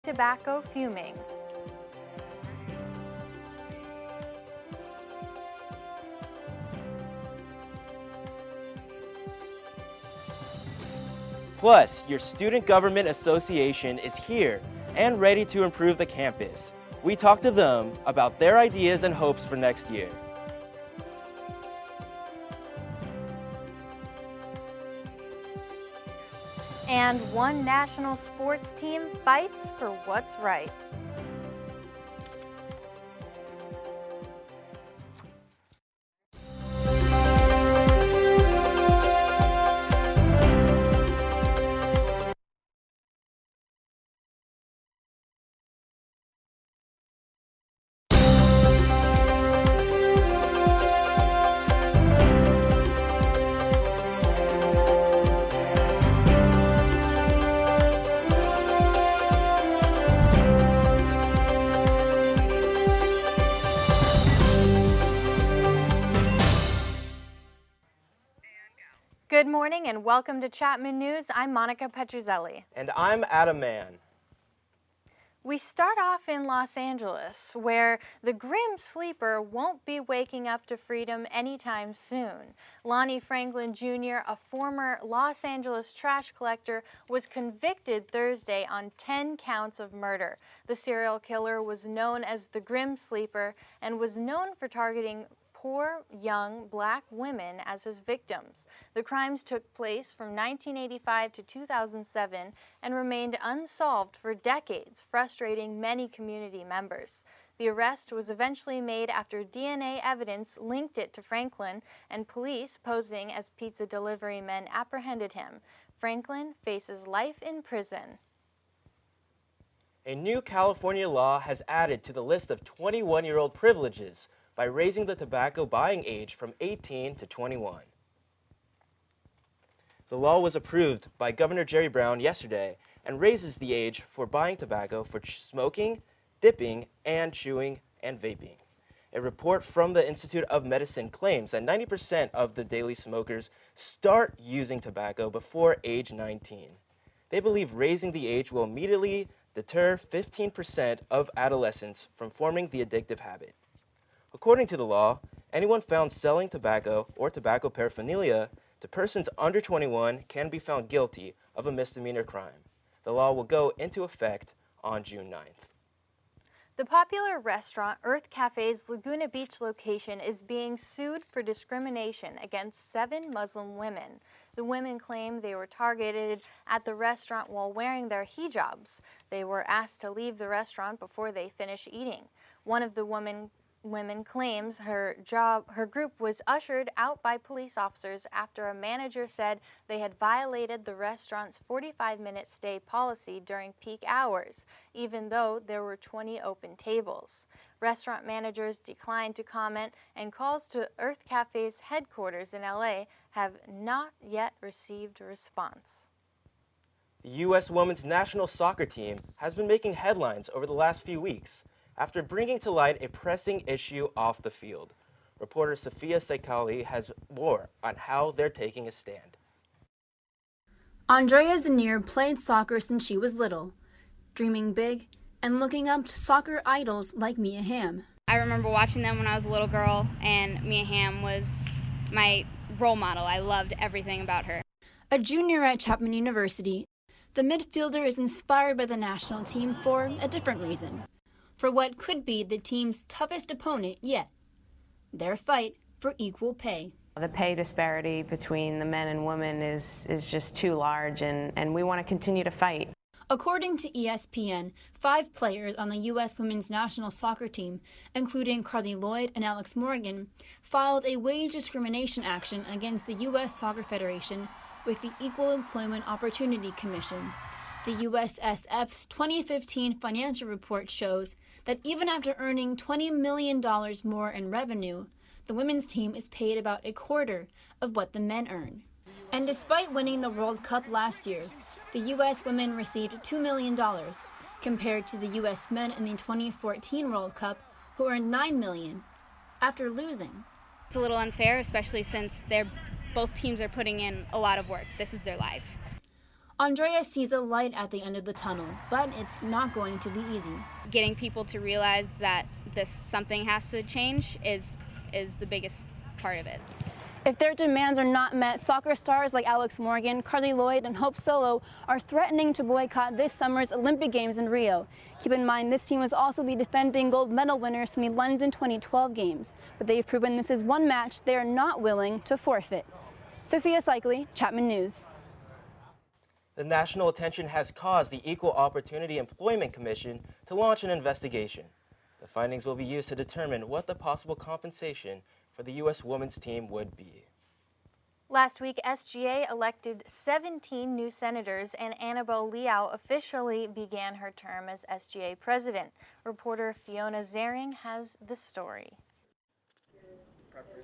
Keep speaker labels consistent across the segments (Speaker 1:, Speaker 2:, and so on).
Speaker 1: tobacco fuming.
Speaker 2: Plus, your Student Government Association is here and ready to improve the campus. We talked to them about their ideas and hopes for next year.
Speaker 1: And one national sports team fights for what's right. Good morning and welcome to Chapman News. I'm Monica Petruzzelli.
Speaker 2: And I'm Adam Mann.
Speaker 1: We start off in Los Angeles, where the grim sleeper won't be waking up to freedom anytime soon. Lonnie Franklin Jr., a former Los Angeles trash collector, was convicted Thursday on 10 counts of murder. The serial killer was known as the Grim Sleeper and was known for targeting poor, young black women as his victims. The crimes took place from 1985 to 2007 and remained unsolved for decades, frustrating many community members. The arrest was eventually made after DNA evidence linked it to Franklin, and police posing as pizza delivery men apprehended him. Franklin faces life in prison.
Speaker 2: A new California law has added to the list of 21-year-old privileges by raising the tobacco buying age from 18 to 21. The law was approved by Governor Jerry Brown yesterday and raises the age for buying tobacco for smoking, dipping, and chewing and vaping. A report from the Institute of Medicine claims that 90% of the daily smokers start using tobacco before age 19. They believe raising the age will immediately deter 15% of adolescents from forming the addictive habit. According to the law, anyone found selling tobacco or tobacco paraphernalia to persons under 21 can be found guilty of a misdemeanor crime. The law will go into effect on June 9th.
Speaker 1: The popular restaurant Earth Cafe's Laguna Beach location is being sued for discrimination against 7 Muslim women. The women claim they were targeted at the restaurant while wearing their hijabs. They were asked to leave the restaurant before they finished eating. One of the women claims her group was ushered out by police officers after a manager said they had violated the restaurant's 45-minute stay policy during peak hours, even though there were 20 open tables. Restaurant managers declined to comment, and calls to Earth Cafe's headquarters in LA have not yet received a response.
Speaker 2: The U.S. women's national soccer team has been making headlines over the last few weeks after bringing to light a pressing issue off the field. Reporter Sophia Sekali has more on how they're taking a stand.
Speaker 3: Andrea Zanier played soccer since she was little, dreaming big and looking up to soccer idols like Mia Hamm.
Speaker 4: I remember watching them when I was a little girl, and Mia Hamm was my role model. I loved everything about her.
Speaker 3: A junior at Chapman University, the midfielder is inspired by the national team for a different reason. For what could be the team's toughest opponent yet, their fight for equal pay.
Speaker 5: The pay disparity between the men and women is just too large, and we want to continue to fight.
Speaker 3: According to ESPN, 5 players on the U.S. women's national soccer team, including Carly Lloyd and Alex Morgan, filed a wage discrimination action against the U.S. Soccer Federation with the Equal Employment Opportunity Commission. The USSF's 2015 financial report shows that even after earning $20 million more in revenue, the women's team is paid about a quarter of what the men earn. And despite winning the World Cup last year, the U.S. women received $2 million, compared to the U.S. men in the 2014 World Cup, who earned $9 million, after losing.
Speaker 4: It's a little unfair, especially since both teams are putting in a lot of work. This is their life.
Speaker 3: Andrea sees a light at the end of the tunnel, but it's not going to be easy.
Speaker 4: Getting people to realize that something has to change is the biggest part of it.
Speaker 3: If their demands are not met, soccer stars like Alex Morgan, Carly Lloyd, and Hope Solo are threatening to boycott this summer's Olympic Games in Rio. Keep in mind, this team was also the defending gold medal winners from the London 2012 Games, but they've proven this is one match they are not willing to forfeit. Sophia Cycli, Chapman News.
Speaker 2: The national attention has caused the Equal Opportunity Employment Commission to launch an investigation. The findings will be used to determine what the possible compensation for the U.S. women's team would be.
Speaker 1: Last week, SGA elected 17 new senators, and Annabelle Liao officially began her term as SGA president. Reporter Fiona Zering has the story.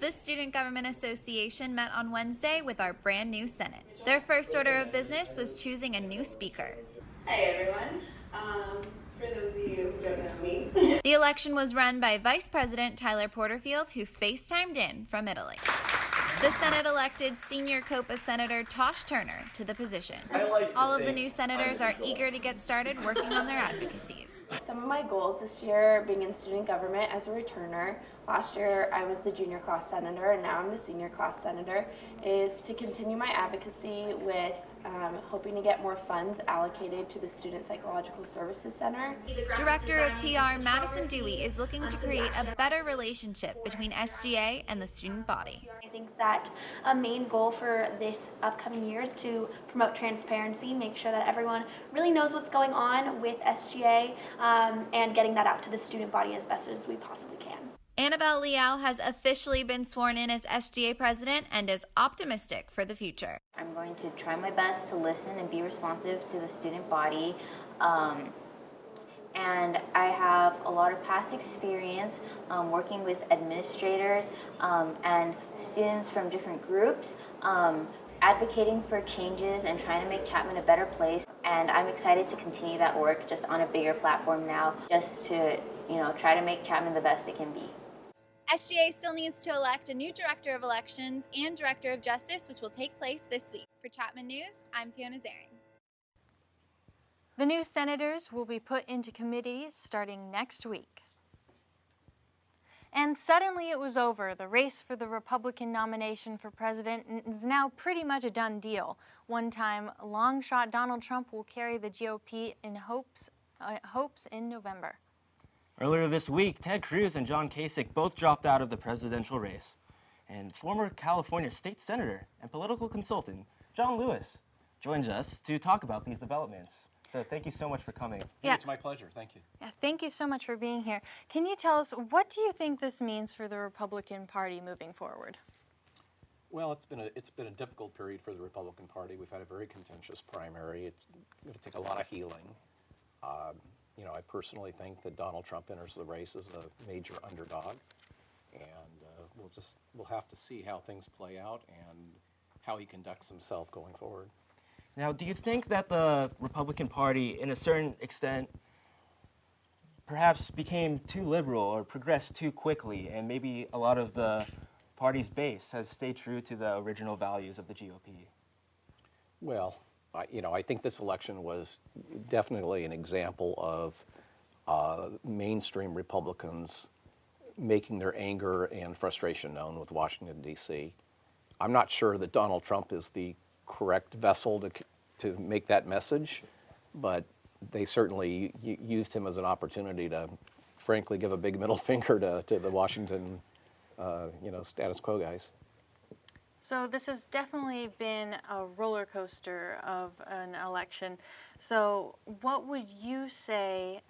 Speaker 6: The Student Government Association met on Wednesday with our brand new Senate. Their first order of business was choosing a new speaker.
Speaker 7: Hey everyone, for those of you who don't know me.
Speaker 6: The election was run by Vice President Tyler Porterfield, who FaceTimed in from Italy. The Senate elected senior COPA Senator Tosh Turner to the position. All of the new senators are eager to get started working on their advocacies.
Speaker 8: Some of my goals this year, being in student government as a returner, last year I was the junior class senator and now I'm the senior class senator, is to continue my advocacy with hoping to get more funds allocated to the Student Psychological Services Center.
Speaker 6: Director of PR Madison Dewey is looking to create a better relationship between SGA and the student body.
Speaker 9: I think that a main goal for this upcoming year is to promote transparency, make sure that everyone really knows what's going on with SGA, and getting that out to the student body as best as we possibly can.
Speaker 6: Annabelle Liao has officially been sworn in as SGA president and is optimistic for the future.
Speaker 10: I'm going to try my best to listen and be responsive to the student body. And I have a lot of past experience working with administrators and students from different groups, advocating for changes and trying to make Chapman a better place. And I'm excited to continue that work just on a bigger platform now, just to try to make Chapman the best it can be.
Speaker 6: SGA still needs to elect a new Director of Elections and Director of Justice, which will take place this week. For Chapman News, I'm Fiona Zering.
Speaker 1: The new senators will be put into committees starting next week. And suddenly it was over. The race for the Republican nomination for president is now pretty much a done deal. One-time long shot Donald Trump will carry the GOP in hopes in November.
Speaker 2: Earlier this week, Ted Cruz and John Kasich both dropped out of the presidential race. And former California state senator and political consultant John Lewis joins us to talk about these developments. So thank you so much for coming.
Speaker 11: Yeah. It's my pleasure. Thank you.
Speaker 1: Yeah, thank you so much for being here. Can you tell us, what do you think this means for the Republican Party moving forward?
Speaker 11: Well, it's been a difficult period for the Republican Party. We've had a very contentious primary. It's going to take a lot of healing. I personally think that Donald Trump enters the race as a major underdog, and we'll have to see how things play out and how he conducts himself going forward.
Speaker 2: Now, do you think that the Republican Party, in a certain extent, perhaps became too liberal or progressed too quickly, and maybe a lot of the party's base has stayed true to the original values of the GOP?
Speaker 11: Well, I think this election was definitely an example of mainstream Republicans making their anger and frustration known with Washington, D.C. I'm not sure that Donald Trump is the correct vessel to make that message, but they certainly used him as an opportunity to, frankly, give a big middle finger to the Washington, status quo guys.
Speaker 1: So this has definitely been a roller coaster of an election. So what would you say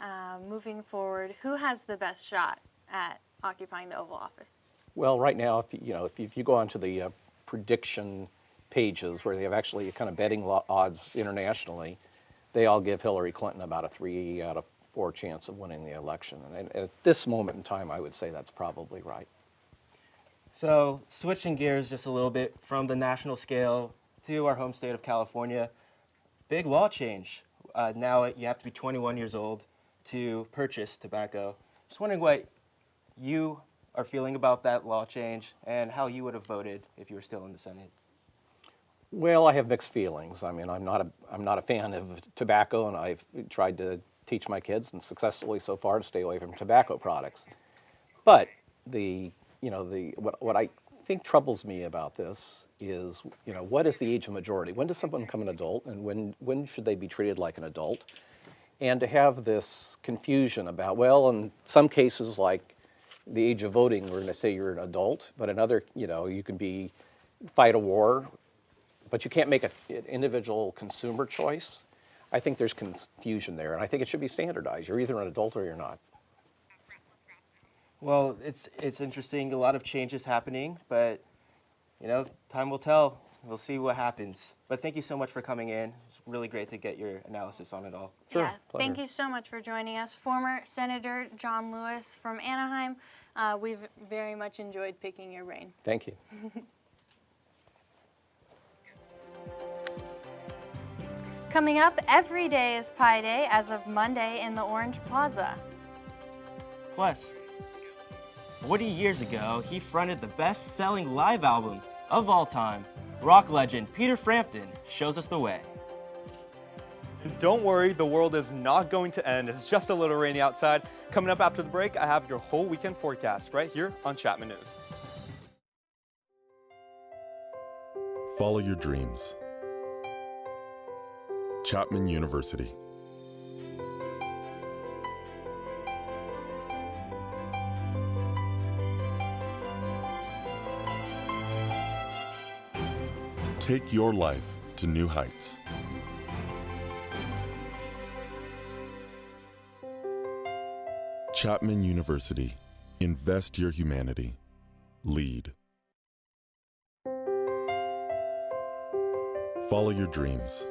Speaker 1: moving forward, who has the best shot at occupying the Oval Office?
Speaker 11: Well, right now, if you go onto the prediction pages where they have actually kind of betting odds internationally, they all give Hillary Clinton about a 3 out of 4 chance of winning the election. And at this moment in time, I would say that's probably right.
Speaker 2: So switching gears just a little bit from the national scale to our home state of California, big law change. Now you have to be 21 years old to purchase tobacco. Just wondering what you are feeling about that law change and how you would have voted if you were still in the Senate.
Speaker 11: Well, I have mixed feelings. I mean, I'm not a fan of tobacco, and I've tried to teach my kids, and successfully so far, to stay away from tobacco products. But what I think troubles me about this is, what is the age of majority? When does someone become an adult, and when should they be treated like an adult? And to have this confusion about, well, in some cases, like the age of voting, we're going to say you're an adult, but in other, you can fight a war, but you can't make an individual consumer choice. I think there's confusion there, and I think it should be standardized. You're either an adult or you're not.
Speaker 2: Well, it's interesting. A lot of changes happening, but time will tell. We'll see what happens. But thank you so much for coming in. It's really great to get your analysis on it all.
Speaker 11: Sure.
Speaker 1: Yeah,
Speaker 11: Pleasure.
Speaker 1: thank you so much for joining us. Former Senator John Lewis from Anaheim. We've very much enjoyed picking your brain.
Speaker 11: Thank you.
Speaker 1: Coming up, every day is Pi Day as of Monday in the Orange Plaza.
Speaker 2: Plus, 40 years ago, he fronted the best-selling live album of all time. Rock legend Peter Frampton shows us the way.
Speaker 12: Don't worry, the world is not going to end. It's just a little rainy outside. Coming up after the break, I have your whole weekend forecast right here on Chapman News.
Speaker 13: Follow your dreams. Chapman University. Take your life to new heights. Chapman University. Invest your humanity. Lead. Follow your dreams.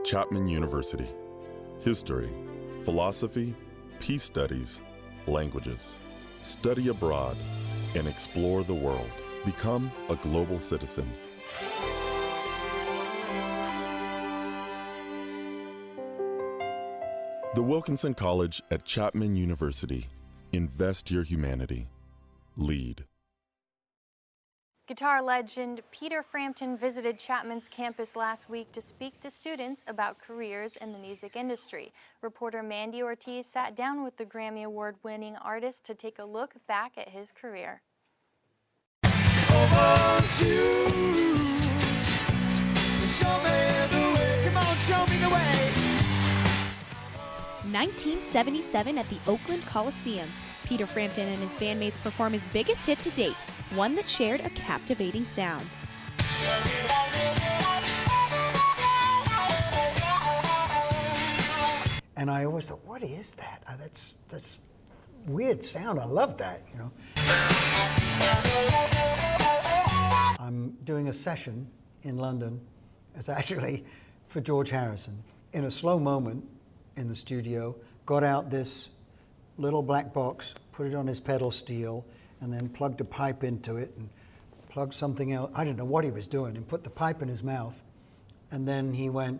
Speaker 13: Chapman University. History, philosophy, peace studies, languages. Study abroad and explore the world. Become a global citizen. The Wilkinson College at Chapman University. Invest your humanity. Lead.
Speaker 1: Guitar legend Peter Frampton visited Chapman's campus last week to speak to students about careers in the music industry. Reporter Mandy Ortiz sat down with the Grammy Award-winning artist to take a look back at his career.
Speaker 14: 1977 at the Oakland Coliseum. Peter Frampton and his bandmates perform his biggest hit to date, one that shared a captivating sound.
Speaker 15: And I always thought, what is that? That's weird sound. I love that, I'm doing a session in London. It's actually for George Harrison. In a slow moment in the studio, got out this little black box, put it on his pedal steel, and then plugged a pipe into it and plugged something else. I didn't know what he was doing, and put the pipe in his mouth. And then he went,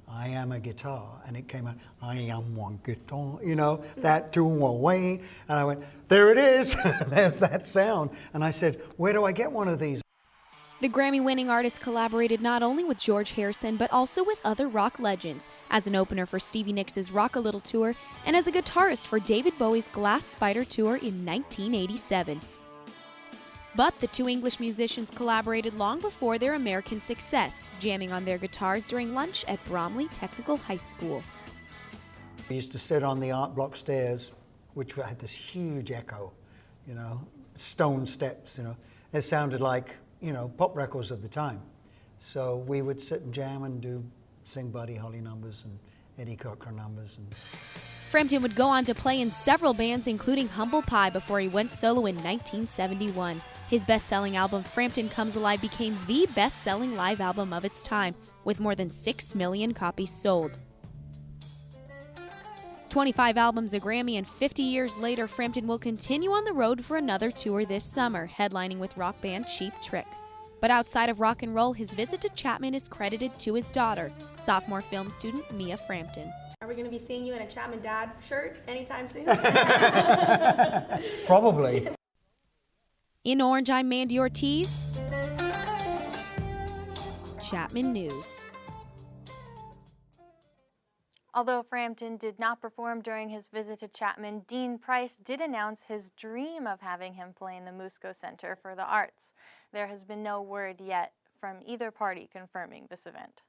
Speaker 15: I am a guitar. And it came out, I am one guitar, that tune will wait. And I went, there it is. There's that sound. And I said, where do I get one of these?
Speaker 14: The Grammy-winning artist collaborated not only with George Harrison, but also with other rock legends, as an opener for Stevie Nicks' Rock a Little tour, and as a guitarist for David Bowie's Glass Spider tour in 1987. But the two English musicians collaborated long before their American success, jamming on their guitars during lunch at Bromley Technical High School.
Speaker 15: We used to sit on the art block stairs, which had this huge echo, stone steps, It sounded like, pop records of the time. So we would sit and jam and sing Buddy Holly numbers and Eddie Cochran numbers.
Speaker 14: Frampton would go on to play in several bands, including Humble Pie, before he went solo in 1971. His best-selling album, Frampton Comes Alive, became the best-selling live album of its time, with more than 6 million copies sold. 25 albums, a Grammy, and 50 years later, Frampton will continue on the road for another tour this summer, headlining with rock band Cheap Trick. But outside of rock and roll, his visit to Chapman is credited to his daughter, sophomore film student Mia Frampton.
Speaker 16: Are we going to be seeing you in a Chapman Dad shirt anytime soon?
Speaker 15: Probably.
Speaker 14: In Orange, I'm Mandy Ortiz. Chapman News.
Speaker 1: Although Frampton did not perform during his visit to Chapman, Dean Price did announce his dream of having him play in the Musco Center for the Arts. There has been no word yet from either party confirming this event.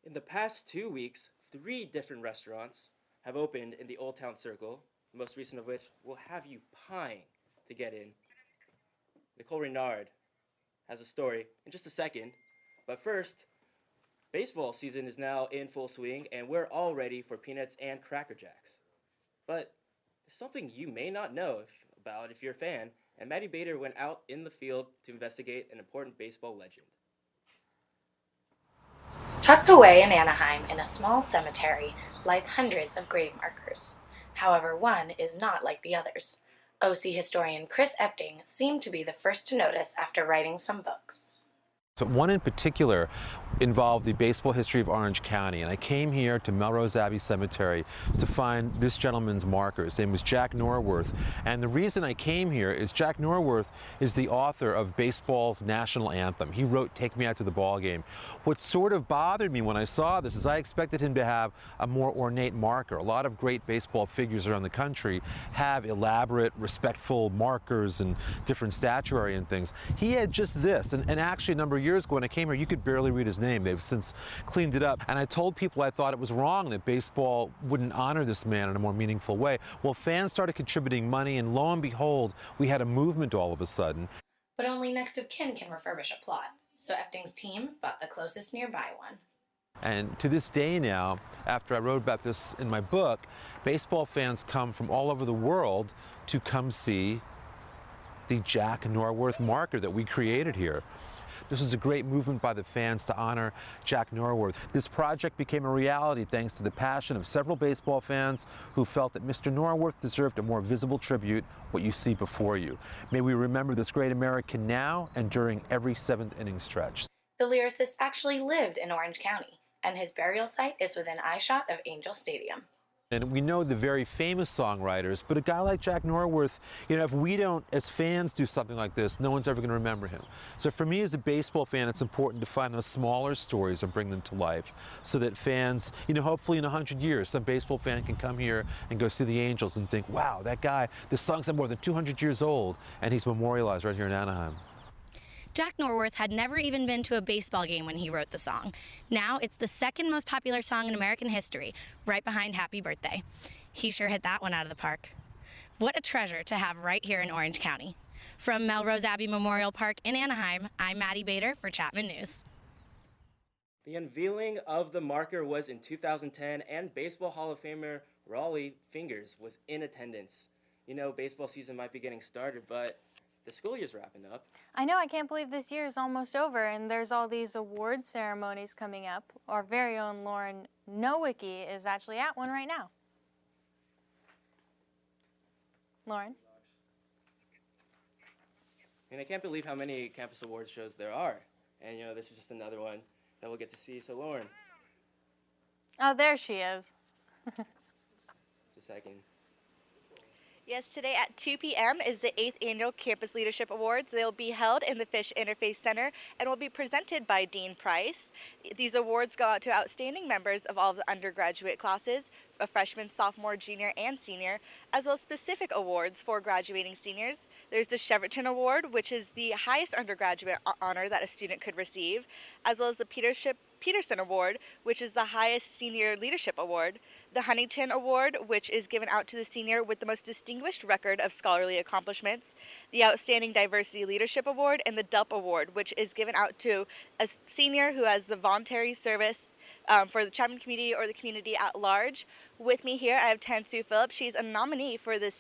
Speaker 2: In the past 2 weeks, 3 different restaurants have opened in the Old Town Circle, the most recent of which will have you pieing to get in. Nicole Renard has a story in just a second, but first, baseball season is now in full swing, and we're all ready for Peanuts and Cracker Jacks. But there's something you may not know about if you're a fan, and Maddie Bader went out in the field to investigate an important baseball legend.
Speaker 17: Tucked away in Anaheim in a small cemetery lies hundreds of grave markers. However, one is not like the others. OC historian Chris Epting seemed to be the first to notice after writing some books.
Speaker 18: So one in particular involved the baseball history of Orange County, and I came here to Melrose Abbey Cemetery to find this gentleman's marker. His name was Jack Norworth, and the reason I came here is Jack Norworth is the author of baseball's national anthem. He wrote "Take Me Out to the Ball Game." What sort of bothered me when I saw this is I expected him to have a more ornate marker. A lot of great baseball figures around the country have elaborate, respectful markers and different statuary and things. He had just this, and actually a number of years ago when I came here, you could barely read his name. They've since cleaned it up. And I told people I thought it was wrong that baseball wouldn't honor this man in a more meaningful way. Well, fans started contributing money, and lo and behold, we had a movement all of a sudden.
Speaker 17: But only next of kin can refurbish a plot, so Epting's team bought the closest nearby one.
Speaker 18: And to this day now, after I wrote about this in my book, baseball fans come from all over the world to come see the Jack Norworth marker that we created here. This was a great movement by the fans to honor Jack Norworth. This project became a reality thanks to the passion of several baseball fans who felt that Mr. Norworth deserved a more visible tribute, what you see before you. May we remember this great American now and during every 7th inning stretch.
Speaker 17: The lyricist actually lived in Orange County, and his burial site is within eyeshot of Angel Stadium.
Speaker 18: And we know the very famous songwriters, but a guy like Jack Norworth, you know, if we don't, as fans, do something like this, no one's ever going to remember him. So for me as a baseball fan, it's important to find those smaller stories and bring them to life so that fans, you know, hopefully in 100 years, some baseball fan can come here and go see the Angels and think, wow, that guy, this song's more than 200 years old, and he's memorialized right here in Anaheim.
Speaker 17: Jack Norworth had never even been to a baseball game when he wrote the song. Now it's the second most popular song in American history, right behind Happy Birthday. He sure hit that one out of the park. What a treasure to have right here in Orange County. From Melrose Abbey Memorial Park in Anaheim, I'm Maddie Bader for Chapman News.
Speaker 2: The unveiling of the marker was in 2010, and Baseball Hall of Famer Raleigh Fingers was in attendance. You know, baseball season might be getting started, but the school year's wrapping up.
Speaker 1: I know, I can't believe this year is almost over, and there's all these award ceremonies coming up. Our very own Lauren Nowicki is actually at one right now. Lauren?
Speaker 2: And I can't believe how many campus awards shows there are. And, you know, this is just another one that we'll get to see. So, Lauren.
Speaker 1: Oh, there she is.
Speaker 2: Just a second.
Speaker 19: Yes, today at 2 p.m. is the 8th Annual Campus Leadership Awards. They'll be held in the Fish Interface Center and will be presented by Dean Price. These awards go out to outstanding members of all of the undergraduate classes, a freshman, sophomore, junior, and senior, as well as specific awards for graduating seniors. There's the Cheverton Award, which is the highest undergraduate honor that a student could receive, as well as the Peterson Award, which is the highest senior leadership award, the Huntington Award, which is given out to the senior with the most distinguished record of scholarly accomplishments, the Outstanding Diversity Leadership Award, and the DUP Award, which is given out to a senior who has the voluntary service for the Chapman community or the community at large. With me here, I have Tansu Phillips. She's a nominee for the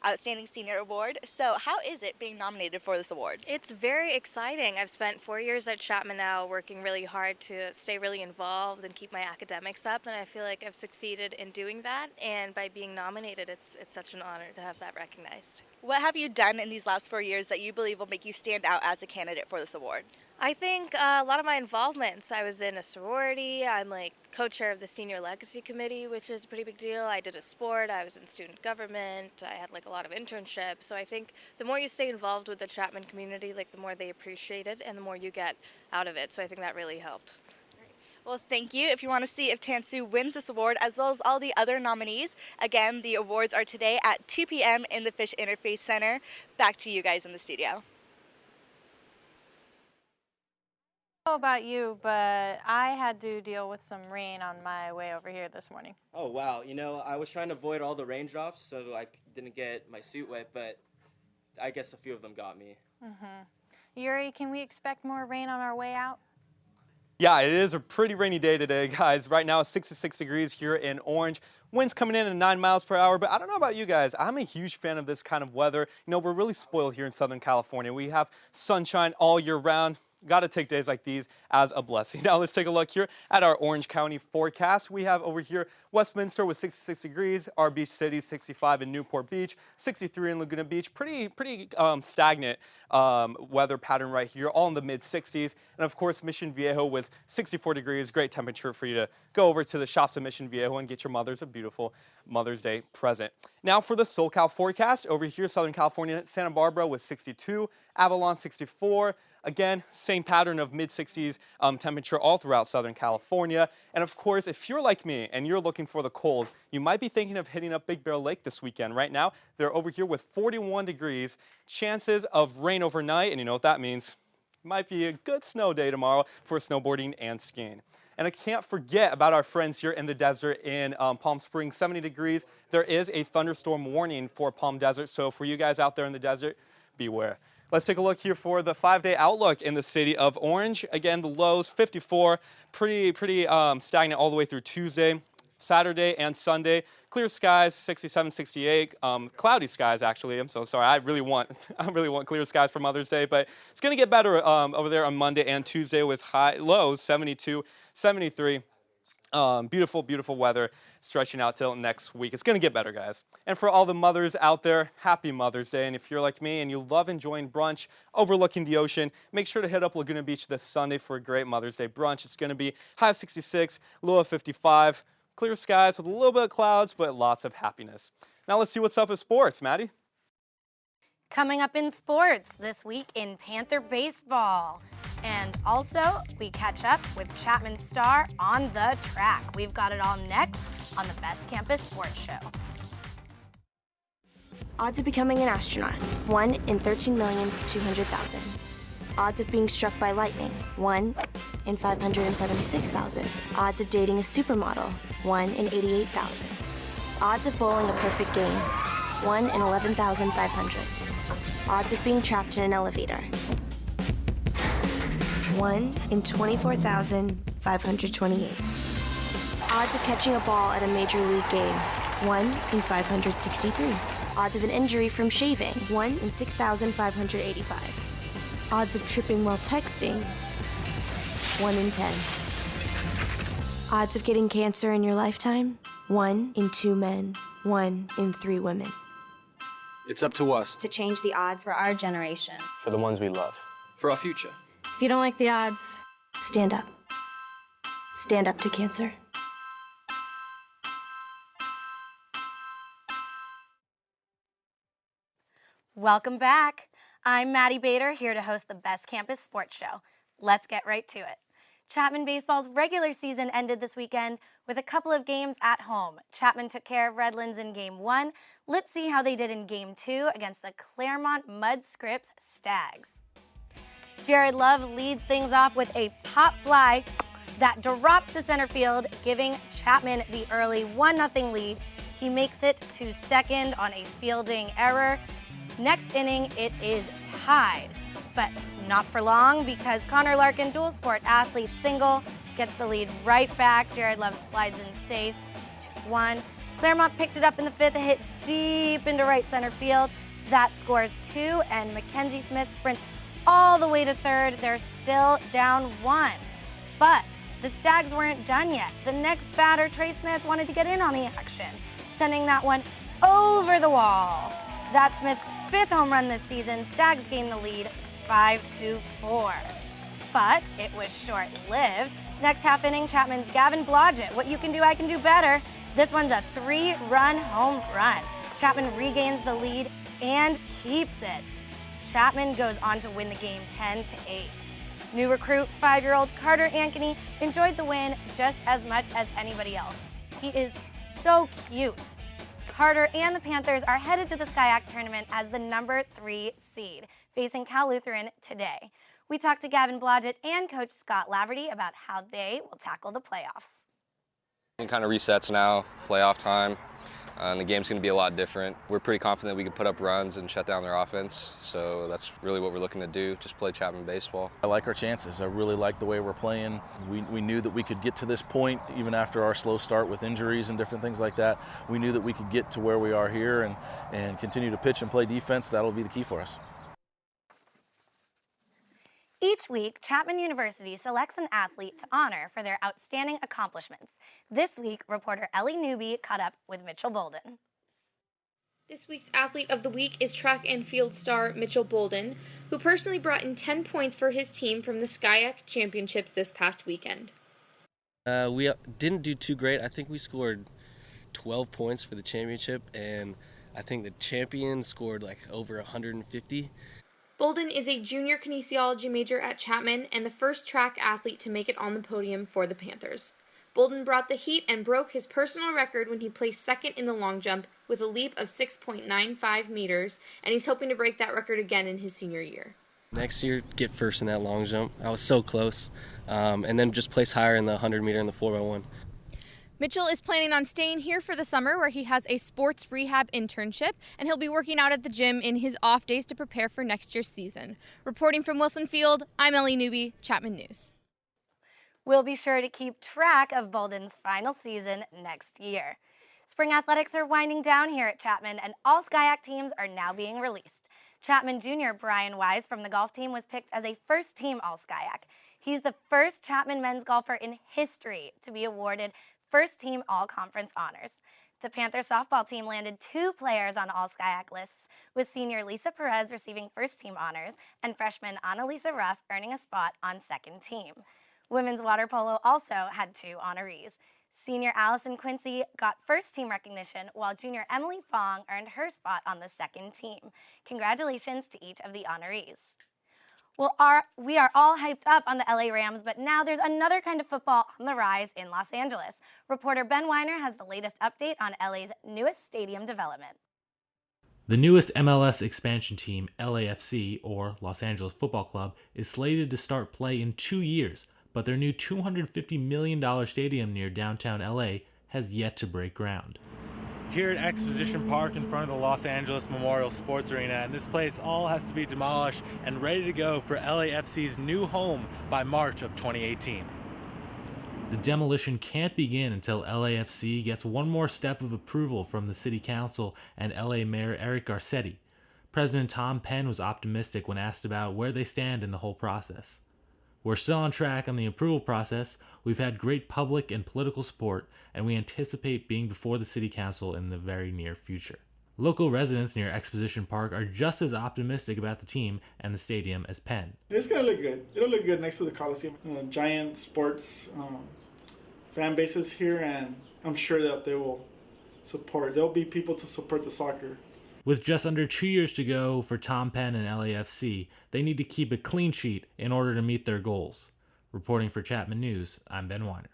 Speaker 19: Outstanding Senior Award. So how is it being nominated for this award?
Speaker 20: It's very exciting. I've spent 4 years at Chapman now working really hard to stay really involved and keep my academics up, and I feel like I've succeeded in doing that, and by being nominated, it's such an honor to have that recognized.
Speaker 19: What have you done in these last 4 years that you believe will make you stand out as a candidate for this award?
Speaker 20: I think a lot of my involvements. I was in a sorority. I'm like co-chair of the Senior Legacy Committee, which is a pretty big deal. I did a sport. I was in student government. I had like a lot of internships. So I think the more you stay involved with the Chapman community, like the more they appreciate it and the more you get out of it. So I think that really helped.
Speaker 19: Well, thank you. If you want to see if Tansu wins this award, as well as all the other nominees, again, the awards are today at 2 p.m. in the Fish Interface Center. Back to you guys in the studio.
Speaker 1: I don't know about you, but I had to deal with some rain on my way over here this morning.
Speaker 2: Oh, wow. You know, I was trying to avoid all the raindrops so I didn't get my suit wet, but I guess a few of them got me.
Speaker 1: Yuri, can we expect more rain on our way out?
Speaker 12: Yeah, it is a pretty rainy day today, guys. Right now it's 66 degrees here in Orange. Winds coming in at 9 miles per hour, but I don't know about you guys. I'm a huge fan of this kind of weather. You know, we're really spoiled here in Southern California. We have sunshine all year round. Got to take days like these as a blessing. Now let's take a look here at our Orange County forecast. We have over here Westminster with 66 degrees, our beach city 65 in Newport Beach, 63 in Laguna Beach. Pretty stagnant weather pattern right here, all in the mid 60s. And of course, Mission Viejo with 64 degrees. Great temperature for you to go over to the shops of Mission Viejo and get your mothers a beautiful Mother's Day present. Now for the SoCal forecast, over here, Southern California, Santa Barbara with 62, Avalon 64. Again, same pattern of mid-60s temperature all throughout Southern California. And of course, if you're like me and you're looking for the cold, you might be thinking of hitting up Big Bear Lake this weekend. Right now, they're over here with 41 degrees, chances of rain overnight, and you know what that means. Might be a good snow day tomorrow for snowboarding and skiing. And I can't forget about our friends here in the desert in Palm Springs, 70 degrees. There is a thunderstorm warning for Palm Desert, so for you guys out there in the desert, beware. Let's take a look here for the 5-day outlook in the city of Orange. Again, the lows 54, pretty stagnant all the way through Tuesday, Saturday, and Sunday. Clear skies 67, 68. Cloudy skies actually. I'm so sorry. I really want clear skies for Mother's Day, but it's going to get better over there on Monday and Tuesday with lows 72, 73. Beautiful, beautiful weather stretching out till next week. It's going to get better, guys. And for all the mothers out there, happy Mother's Day. And if you're like me and you love enjoying brunch overlooking the ocean, make sure to hit up Laguna Beach this Sunday for a great Mother's Day brunch. It's going to be high of 66, low of 55. Clear skies with a little bit of clouds, but lots of happiness. Now let's see what's up with sports. Maddie?
Speaker 17: Coming up in sports this week in Panther baseball. And also, we catch up with Chapman star on the track. We've got it all next on the Best Campus Sports Show.
Speaker 9: Odds of becoming an astronaut, 1 in 13,200,000. Odds of being struck by lightning, 1 in 576,000. Odds of dating a supermodel, 1 in 88,000. Odds of bowling a perfect game, 1 in 11,500. Odds of being trapped in an elevator, 1 in 24,528. Odds of catching a ball at a major league game, 1 in 563. Odds of an injury from shaving, 1 in 6,585. Odds of tripping while texting, 1 in 10. Odds of getting cancer in your lifetime, 1 in 2 men, 1 in 3 women.
Speaker 21: It's up to us.
Speaker 22: To change the odds for our generation.
Speaker 21: For the ones we love. For our future.
Speaker 22: If you don't like the odds,
Speaker 9: stand up. Stand up to cancer.
Speaker 17: Welcome back. I'm Maddie Bader, here to host the Best Campus Sports Show. Let's get right to it. Chapman Baseball's regular season ended this weekend with a couple of games at home. Chapman took care of Redlands in Game 1. Let's see how they did in Game 2 against the Claremont Mud Scripts Stags. Jared Love leads things off with a pop fly that drops to center field, giving Chapman the early 1-0 lead. He makes it to second on a fielding error. Next inning, it is tied, but not for long because Connor Larkin, dual sport athlete single, gets the lead right back. Jared Love slides in safe, 2-1. Claremont picked it up in the fifth, a hit deep into right center field. That scores 2, and Mackenzie Smith sprints all the way to third. They're still down 1. But the Stags weren't done yet. The next batter, Trey Smith, wanted to get in on the action, sending that one over the wall. That's Smith's 5th home run this season. Stags gain the lead 5-4.
Speaker 4: but it was short-lived. Next half inning, Chapman's Gavin Blodgett. What you can do, I can do better. This one's a 3-run home run. Chapman regains the lead and keeps it. Chapman goes on to win the game 10-8. New recruit, 5-year-old Carter Ankeny enjoyed the win just as much as anybody else. He is so cute. Carter and the Panthers are headed to the SCIAC tournament as the number 3 seed, facing Cal Lutheran today. We talked to Gavin Blodgett and Coach Scott Laverty about how they will tackle the playoffs.
Speaker 5: It kind of resets now, playoff time, and the game's going to be a lot different. We're pretty confident we can put up runs and shut down their offense, so that's really what we're looking to do, just play Chapman baseball.
Speaker 23: I like our chances. I really like the way we're playing. We knew that we could get to this point even after our slow start with injuries and different things like that. We knew that we could get to where we are here and continue to pitch and play defense. That'll be the key for us.
Speaker 4: Each week, Chapman University selects an athlete to honor for their outstanding accomplishments. This week, reporter Ellie Newby caught up with Mitchell Bolden.
Speaker 24: This week's Athlete of the Week is track and field star Mitchell Bolden, who personally brought in 10 points for his team from the SCIAC Championships this past weekend.
Speaker 25: We didn't do too great. I think we scored 12 points for the championship, and I think the champion scored like over 150.
Speaker 24: Bolden is a junior kinesiology major at Chapman and the first track athlete to make it on the podium for the Panthers. Bolden brought the heat and broke his personal record when he placed second in the long jump with a leap of 6.95 meters, and he's hoping to break that record again in his senior year.
Speaker 25: Next year, get first in that long jump. I was so close, and then just place higher in the 100-meter and the 4x1.
Speaker 24: Mitchell is planning on staying here for the summer where he has a sports rehab internship, and he'll be working out at the gym in his off days to prepare for next year's season. Reporting from Wilson Field, I'm Ellie Newby, Chapman News.
Speaker 4: We'll be sure to keep track of Bolden's final season next year. Spring athletics are winding down here at Chapman, and all SCIAC teams are now being released. Chapman junior Brian Wise from the golf team was picked as a first-team All-SCIAC. He's the first Chapman men's golfer in history to be awarded first-team all-conference honors. The Panthers softball team landed 2 players on all-SCIAC lists, with senior Lisa Perez receiving first-team honors and freshman Annalisa Ruff earning a spot on second team. Women's water polo also had 2 honorees. Senior Allison Quincy got first-team recognition, while junior Emily Fong earned her spot on the second team. Congratulations to each of the honorees. Well, we are all hyped up on the LA Rams, but now there's another kind of football on the rise in Los Angeles. Reporter Ben Weiner has the latest update on LA's newest stadium development.
Speaker 26: The newest MLS expansion team, LAFC, or Los Angeles Football Club, is slated to start play in 2 years, but their new $250 million stadium near downtown LA has yet to break ground.
Speaker 27: Here at Exposition Park in front of the Los Angeles Memorial Sports Arena, and this place all has to be demolished and ready to go for LAFC's new home by March of 2018.
Speaker 26: The demolition can't begin until LAFC gets one more step of approval from the City Council and LA Mayor Eric Garcetti. President Tom Penn was optimistic when asked about where they stand in the whole process. We're still on track on the approval process. We've had great public and political support, and we anticipate being before the City Council in the very near future. Local residents near Exposition Park are just as optimistic about the team and the stadium as Penn.
Speaker 28: It's going to look good. It'll look good next to the Coliseum. Giant sports fan bases here, and I'm sure that they will support. There'll be people to support the soccer.
Speaker 26: With just under 2 years to go for Tom Penn and LAFC, they need to keep a clean sheet in order to meet their goals. Reporting for Chapman News, I'm Ben Weiner.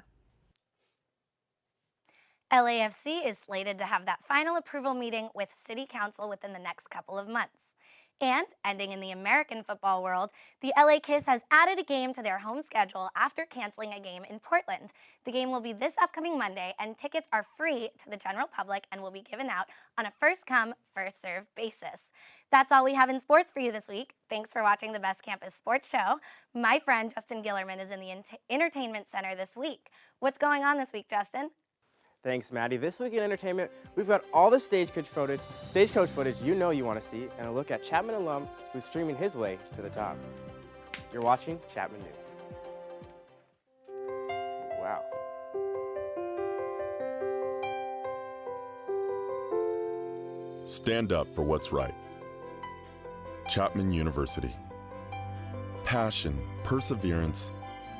Speaker 4: LAFC is slated to have that final approval meeting with City Council within the next couple of months. And, ending in the American football world, the LA Kiss has added a game to their home schedule after canceling a game in Portland. The game will be this upcoming Monday, and tickets are free to the general public and will be given out on a first-come, first-served basis. That's all we have in sports for you this week. Thanks for watching the Best Campus Sports Show. My friend Justin Gillerman is in the Entertainment Center this week. What's going on this week, Justin?
Speaker 2: Thanks, Maddie. This week in entertainment, we've got all the stagecoach footage you know you want to see, and a look at Chapman alum who's streaming his way to the top. You're watching Chapman News. Wow.
Speaker 13: Stand up for what's right. Chapman University. passion, perseverance,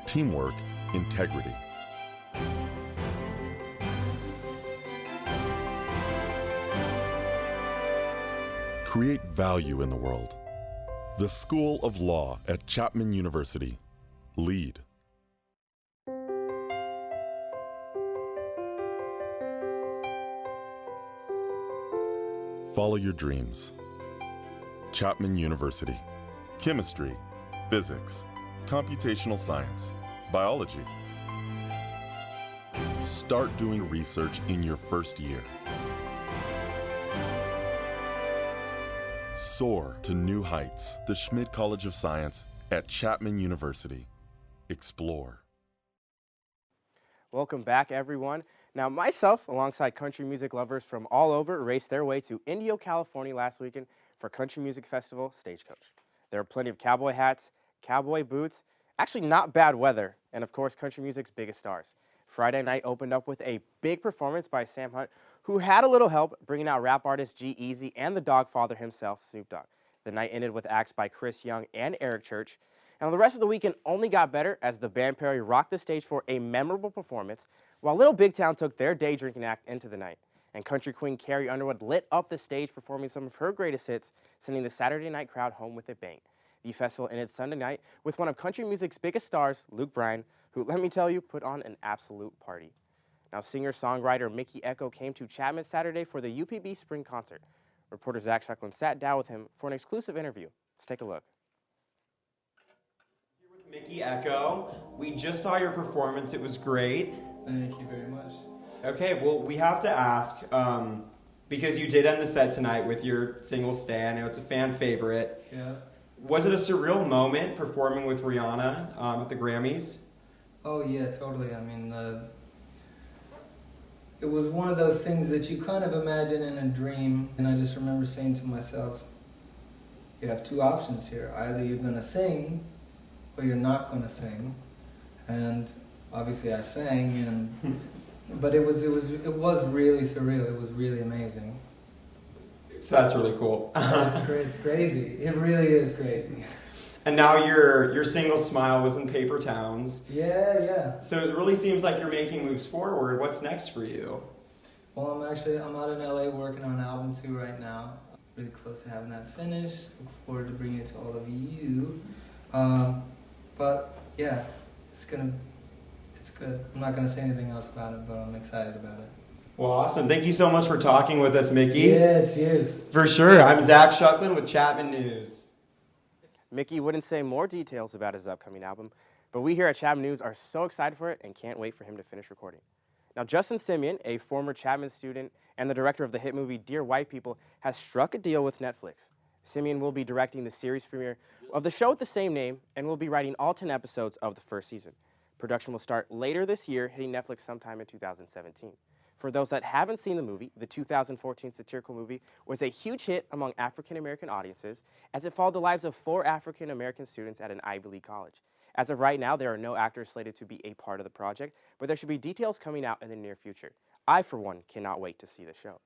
Speaker 13: teamwork, integrity. Create value in the world. The School of Law at Chapman University. Lead. Follow your dreams. Chapman University. Chemistry, physics, computational science, biology. Start doing research in your first year. Soar to new heights. The Schmid College of Science at Chapman University. Explore.
Speaker 2: Welcome back, everyone. Now, myself, alongside country music lovers from all over, raced their way to Indio, California last weekend for Country Music Festival Stagecoach. There were plenty of cowboy hats, cowboy boots, actually not bad weather, and of course, country music's biggest stars. Friday night opened up with a big performance by Sam Hunt, who had a little help bringing out rap artist G-Eazy and the Dogfather himself, Snoop Dogg. The night ended with acts by Chris Young and Eric Church. And the rest of the weekend only got better as the band Perry rocked the stage for a memorable performance, while Little Big Town took their day drinking act into the night. And country queen Carrie Underwood lit up the stage performing some of her greatest hits, sending the Saturday night crowd home with a bang. The festival ended Sunday night with one of country music's biggest stars, Luke Bryan, who, let me tell you, put on an absolute party. Now, singer-songwriter Mickey Echo came to Chapman Saturday for the UPB Spring Concert. Reporter Zach Shucklin sat down with him for an exclusive interview. Let's take a look.
Speaker 3: Mickey Echo, we just saw your performance. It was great.
Speaker 6: Thank you very much.
Speaker 3: Okay, well, we have to ask, because you did end the set tonight with your single Stay. I know it's a fan favorite.
Speaker 6: Yeah.
Speaker 3: Was it a surreal moment performing with Rihanna at the Grammys?
Speaker 6: Oh, yeah, totally. I mean, it was one of those things that you kind of imagine in a dream. And I just remember saying to myself, you have two options here. Either you're going to sing or you're not going to sing. And obviously I sang, but it was really surreal. It was really amazing.
Speaker 3: So that's really cool.
Speaker 6: It's crazy. It really is crazy.
Speaker 3: And now your single Smile was in Paper Towns.
Speaker 6: Yeah.
Speaker 3: So it really seems like you're making moves forward. What's next for you?
Speaker 6: Well, I'm out in LA working on album 2 right now. Really close to having that finished. Look forward to bringing it to all of you. But yeah, it's good. I'm not gonna say anything else about it, but I'm excited about it.
Speaker 3: Well, awesome. Thank you so much for talking with us, Mickey.
Speaker 6: Yeah, cheers.
Speaker 3: For sure. I'm Zach Shucklin with Chapman News.
Speaker 2: Mickey wouldn't say more details about his upcoming album, but we here at Chapman News are so excited for it and can't wait for him to finish recording. Now, Justin Simeon, a former Chapman student and the director of the hit movie Dear White People, has struck a deal with Netflix. Simeon will be directing the series premiere of the show with the same name and will be writing all 10 episodes of the first season. Production will start later this year, hitting Netflix sometime in 2017. For those that haven't seen the movie, the 2014 satirical movie was a huge hit among African-American audiences as it followed the lives of 4 African-American students at an Ivy League college. As of right now, there are no actors slated to be a part of the project, but there should be details coming out in the near future. I, for one, cannot wait to see the show.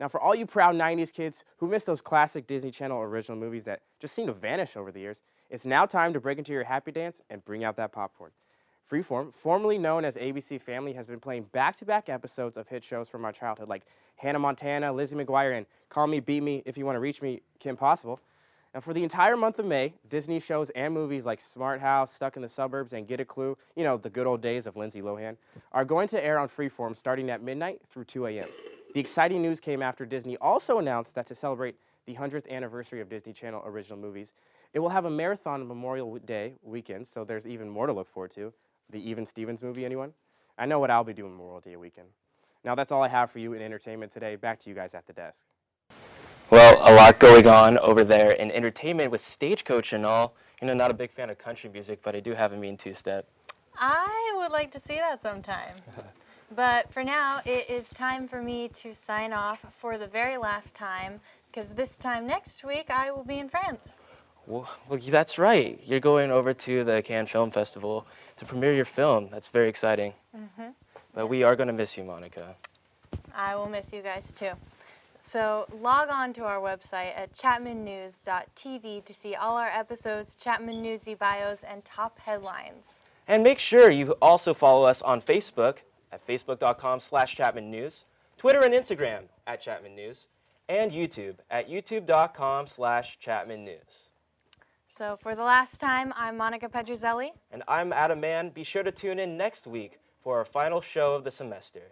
Speaker 2: Now, for all you proud 90s kids who miss those classic Disney Channel original movies that just seem to vanish over the years, it's now time to break into your happy dance and bring out that popcorn. Freeform, formerly known as ABC Family, has been playing back-to-back episodes of hit shows from our childhood like Hannah Montana, Lizzie McGuire, and Call Me, Beat Me, If You Want to Reach Me, Kim Possible. And for the entire month of May, Disney shows and movies like Smart House, Stuck in the Suburbs, and Get a Clue, you know, the good old days of Lindsay Lohan, are going to air on Freeform starting at midnight through 2 a.m. The exciting news came after Disney also announced that to celebrate the 100th anniversary of Disney Channel original movies, it will have a marathon Memorial Day weekend, so there's even more to look forward to. The Even Stevens movie, anyone? I know what I'll be doing Memorial Day weekend. Now that's all I have for you in entertainment today. Back to you guys at the desk. Well, a lot going on over there in entertainment with Stagecoach and all. You know, not a big fan of country music, but I do have a mean two-step.
Speaker 1: I would like to see that sometime. But for now, it is time for me to sign off for the very last time, because this time next week, I will be in France.
Speaker 2: Well, that's right. You're going over to the Cannes Film Festival to premiere your film. That's very exciting. But we are going to miss you, Monica.
Speaker 1: I will miss you guys too. So log on to our website at chapmannews.tv to see all our episodes, Chapman Newsy bios, and top headlines.
Speaker 2: And make sure you also follow us on Facebook at facebook.com/Chapman News, Twitter and Instagram at Chapman News, and YouTube at youtube.com/Chapman News.
Speaker 1: So for the last time, I'm Monica Pedruzzelli.
Speaker 2: And I'm Adam Mann. Be sure to tune in next week for our final show of the semester.